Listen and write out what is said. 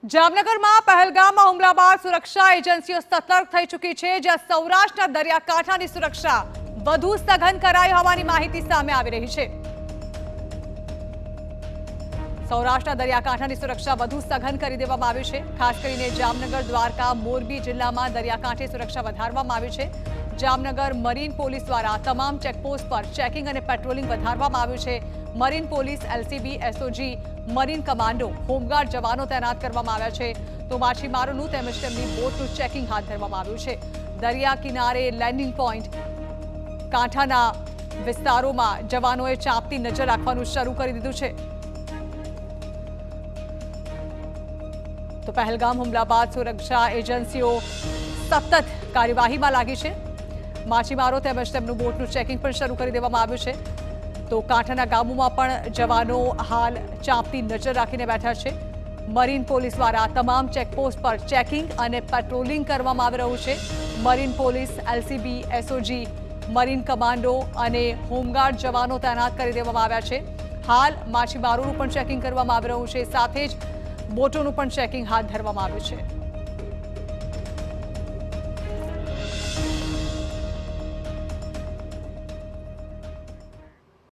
જામનગરમાં પહેલગામમાં હુમલા બાદ સુરક્ષા એજન્સીઓ સતર્ક થઈ ચૂકી છે, જ્યાં સૌરાષ્ટ્રના દરિયાકાંઠાની સુરક્ષા વધુ સઘન કરાઈ હોવાની માહિતી સામે આવી રહી છે। સૌરાષ્ટ્રના દરિયાકાંઠાની સુરક્ષા વધુ સઘન કરી દેવામાં આવી છે। ખાસ કરીને જામનગર, દ્વારકા, મોરબી જિલ્લામાં દરિયાકાંઠે સુરક્ષા વધારવામાં આવી છે। જામનગર મરીન પોલીસ દ્વારા તમામ ચેકપોસ્ટ પર ચેકિંગ અને પેટ્રોલિંગ વધારવામાં આવ્યું છે। Marine police, LCB, SOG, marine commando, home guard જવાનો તૈનાત કરવામાં આવ્યા છે, તો માછીમારોનું તેમજ તેમની બોટનું ચેકિંગ હાથ ધરવામાં આવ્યું છે। દરિયા કિનારે લેન્ડિંગ પોઈન્ટ, કાંઠાના વિસ્તારોમાં જવાનોએ ચાંપતી નજર રાખવાનું શરૂ કરી દીધું છે। તો પહેલગામ હુમલા બાદ સુરક્ષા એજન્સીઓ સતત કાર્યવાહીમાં લાગી છે। માછીમારો તેમજ તેમનું બોટનું ચેકિંગ પણ શરૂ કરી દેવામાં આવ્યું છે। તો કાંઠાના ગામોમાં પણ જવાનો હાલ ચાંપતી નજર રાખીને બેઠા છે। મરીન પોલીસ દ્વારા તમામ ચેકપોસ્ટ પર ચેકિંગ અને પેટ્રોલિંગ કરવામાં આવી રહ્યું છે। Marine police, LCB, SOG, marine commando અને હોમગાર્ડ જવાનો તૈનાત કરી દેવામાં આવ્યા છે। હાલ માછીમારોનું પણ ચેકિંગ કરવામાં આવી રહ્યું છે, સાથે જ બોટોનું પણ ચેકિંગ હાથ ધરવામાં આવ્યું છે।